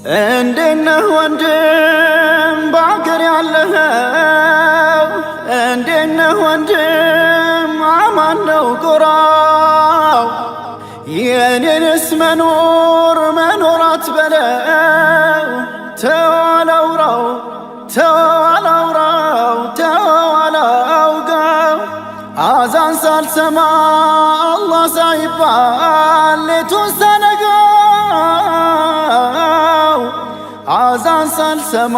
እንዴነህ ወንድም በአገር ያለኸው? እንዴነህ ወንድም አማን ነው ጎራው? የኔንስ መኖር አትበለው። ተው አላውራው አላውጋው አዛን ሳልሰማ አላህ ሳይባል ሌቱን ሳነጋው። አዛን ሳልሰማ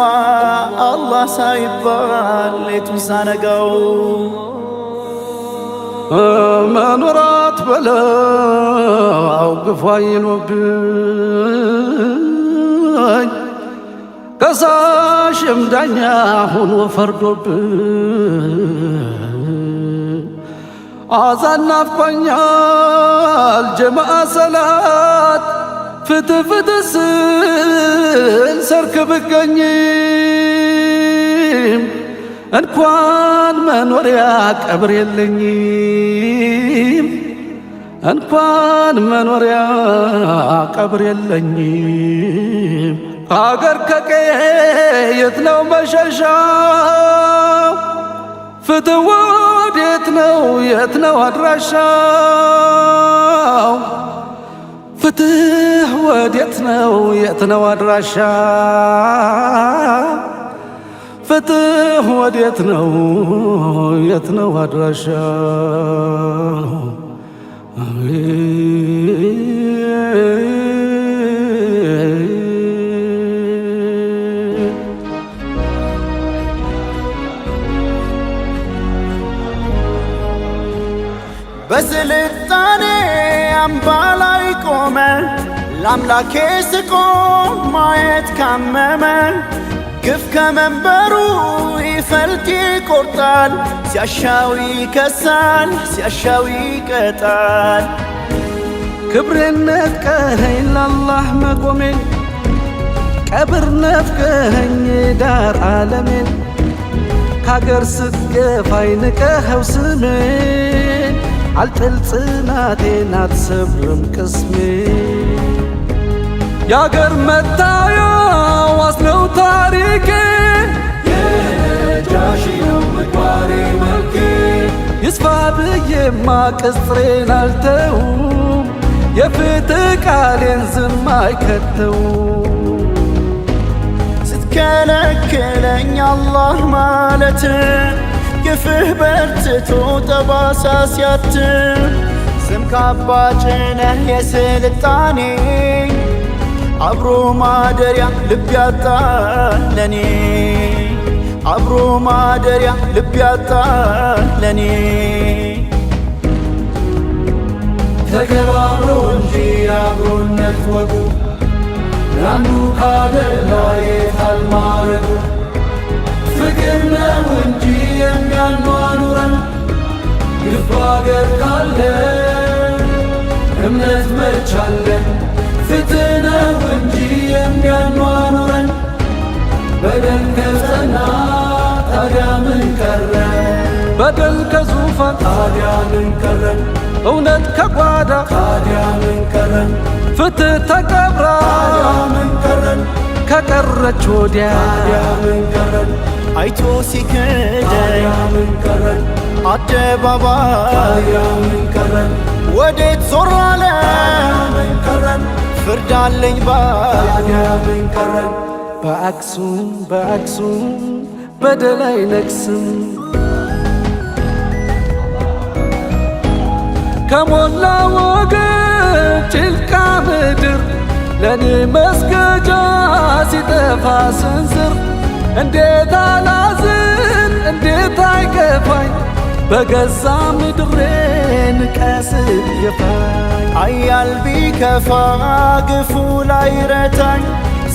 አላህ ሳይባል ሌቱን ሳነጋው። መኖር አትበለው ግፏ ይኖብኝ ከሳሽም ዳኛ ሆኖ ፈርዶብኝ። አዛን ናፍቆኛል ጀማዓ ሰላት ፍትህ ስል ሰርክ ብገኝም እንኳን መኖሪያ ቀብር የለኝም። እንኳን መኖሪያ ቀብር የለኝም። አገር ከቀዬ የት ነው መሸሻው? ፍትህ ወዴት ነው የት ነው አድራሻው? ፍትህ ወዴት ነው የት ነው አድራሻው? ፍትህ ወዴት ነው የት ነው አድራሻው? በስልጣኔ አምባ ላይ ቆመ ለአምላኬ ስቆም ማየት ካመመ። ግፍ ከመንበሩ ይፈልጥ ይቆርጣል፣ ሲያሻው ይከሳል ሲያሻው ይቀጣል። ክብሬን ነጥቀኸኝ ለአላህ መቆሜን፣ ቀብር ነፍቀኸኝ ዳር ዓለሜን። ከአገር ስትገፋኝ ንቀኸው ስሜን፣ አልጥል ጽናቴን አትሰብርም ቅስሜን። የአገር መታያ ዋስነው ታሪኬ፣ የነጃሺ ነው ምግባሬ መልኬ። ይስፋ ብዬማ ቅጽሬን አልተውም፣ የፍትህ ቃሌን ዝም አይከተውም። ስትከለክለኝ አላህ ማለት ግፍህ በርትቶ ጠባሳ ሲያትም። ስም ካባ ጭነህ የስልጣኔ አብሮ ማደሪያ ልብ ያጣ ለኔ፣ አብሮ ማደሪያ ልብ ያጣ ለኔ። ተከባብሮ እንጂ አብሮነት ወጉ፣ ለአንዱ ካደላ የታል ማረጉ? ፍቅር ነው እንጂ የሚያኗኑረን፣ ግፍ አገር ካለ እምነት መቻለን። ፍትህ ነው እንጂ የሚያኗኑረን፣ በደል ከጸና ታዲያ ምን ቀረን? በደል ከዙፋን ታዲያ ምን ቀረን? እውነት ከጓዳ ታዲያ ምን ቀረን? ፍትህ ተቀብራ ታዲያ ምን ቀረን? ከቀረች ወዲያ ታዲያ ምን ቀረን? አይቶ ሲክደኝ ምን ቀረን? አደባባይ ታዲያ ምን ቀረን? ወዴት ዞር አለ? ምን ቀረን? ፍርድ አለኝ ታዲያ ምን ቀረን? በአክሱም በደል አይነግስም። ከሞላ ወገን ጭልቃ ምድር ለኔ መስገጃ ሲጠፋ ስንዝር። እንዴት አላዝን እንዴት አይከፋኝ በገዛ ምድሬ ንቀስት የፋኝ። አያል ቢከፋ ግፉ ላይ ረታኝ፣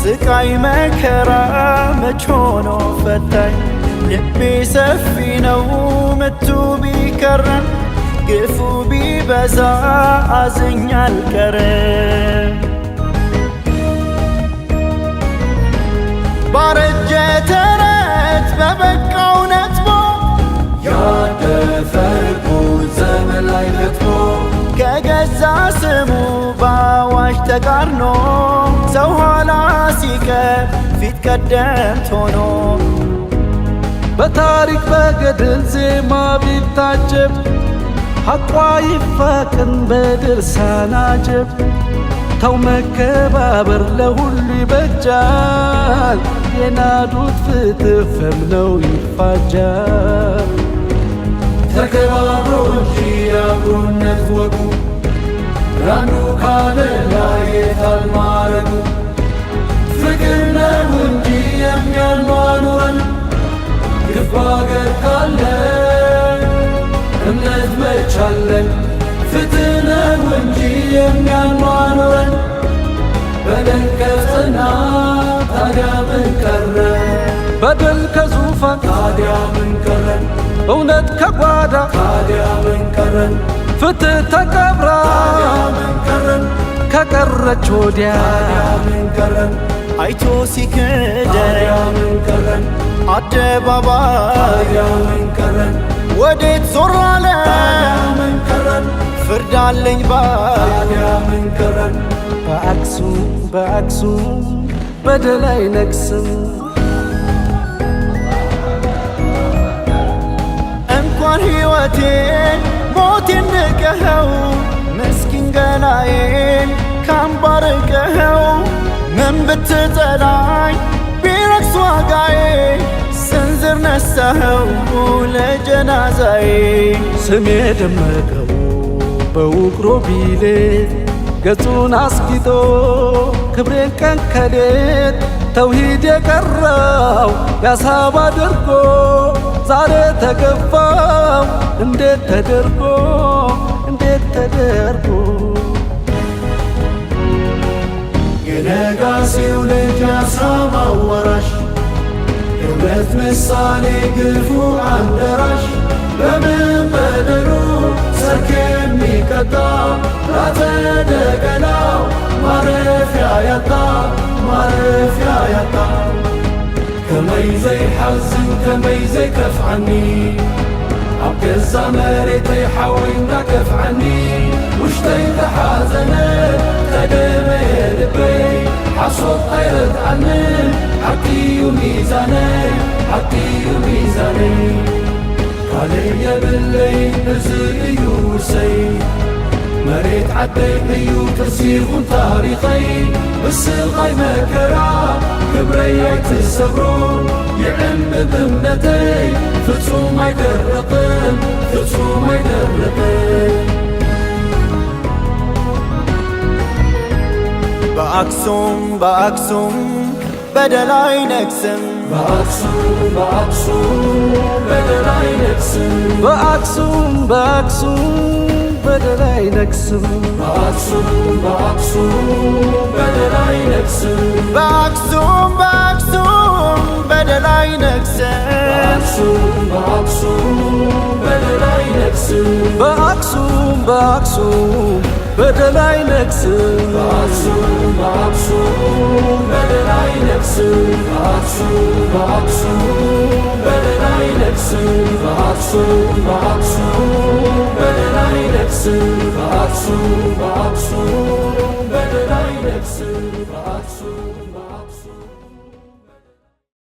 ስቃይ መከራ መች ሆኖ ፈታኝ። ልቤ ሰፊ ነው ምቱ ቢከረን፣ ግፉ ቢበዛ አዝኛ አልቀረም። ባረጀ ተረት በበቃው ነጥቦ፣ ያደፈ ርኩስ ዘመን ላይ ነጥቦ፣ ከገዛ ስሙ በአዋጅ ተቃርኖ ሰው ኋላ ሲቀር ፊት ቀደምት ሆኖ በታሪክ በገድል ዜማ ቢታጀብ ሐቋ ይፋቅን በድርሳን አጀብ። ተው መከባበር ለሁሉ ይበጃል፣ የናዱት ፍትህ ፈም ነው ይፋጃል። ተከባብሮ እንጂ የአብሮነት ወጉ ራንዱ ካለ ላየታል ማረጉ። ፍቅር ነው እንጂ የሚያኗኑረን ግፍ አገር ካለ እምነት መቻለን። ፍትህ ነው እንጂ የሚያኗኑረን በደል ከጸና ታዲያ ምን ቀረ? በደል ከዙፋን ታዲያ ምን ቀረን? እውነት ከጓዳ ታዲያ ምን ቀረን? ፍትህ ተቀብራ ታዲያ ምን ቀረን? ከቀረች ወዲያ ታዲያ ምን ቀረን? አይቶ ሲክደን ታዲያ ምን ቀረን? አደባባይ ታዲያ ምን ቀረን? ወዴት ዞር አለ? ታዲያ ምን ቀረን? ፍርድ አለኝ ባይ ታዲያ ምን ቀረን? በአክሱም በአክሱም በደል አይነግስም። እንኳን ሕይወቴን ሞቴን ንቀኸው ምስኪን ገላዬን ካምባርቀኸው ምን ብትጠላኝ ቢረክስ ዋጋዬ ስንዝር ነሳኸው ለጀናዛዬ። ስሜ ደመቀው በውቅሮ ቢሌት ገጹን አስጊጦ ክብሬን ቀን ከሌት ተውሂድ የቀረው ያሳብ አድርጎ ዛሬ ተገፋው እንዴት ተደርጎ እንዴት ተደርጎ። የነጋሲው ልጅ ያሳማው ወራሽ የእውነት ምሳሌ ግፉ አንደራሽ በምን በደሉ ሰርክ የሚቀጣ ላተደገላው ማረፊያ ያጣ ማረፊያ ያጣ። ከመይ ዘይሓዝን ከመይ ዘይከፍዓኒ ኣብ ገዛ መሬተይ ሓወይና ከፍዓኒ ውሽጠይ ተሓዘነ ተደመየ ልበይ ሓሶት ኣይረድዓንን ሓቂዩ ሚዛነይ ሓቂዩ ሚዛነይ። ካልእ የብለይ እዚ እዩ ውርሰይ መሬት ዓደይ እዩ ቅርሲ ይኹን ታሪኸይ ብስቓይ መከራ ክብረይ ኣይትሰብሮ ይዕምብ እምነተይ ፍጹም ኣይደርቕን ፍጹም ኣይደርቕን። በአክሱም በአክሱም በደል አይነግስም። በአክሱም በአክሱም በደል አይነግስም። በአክሱም በአክሱም በደል አይነግስም። በአክሱም በአክሱም በደል አይነግስም። በአክሱም በአክሱም በደል አይነግስም። በአክሱም በአክሱም በደል አይነግስም። በአክሱም በአክሱም በደል አይነግስም። በአክሱም በአክሱም በደል አይነግስም። በአክሱም በአክሱም በደል አይነግስም። በአክሱም በአክሱም በደል አይነግስም። በአክሱም በአክሱም በደል አይነግስም። በአክሱም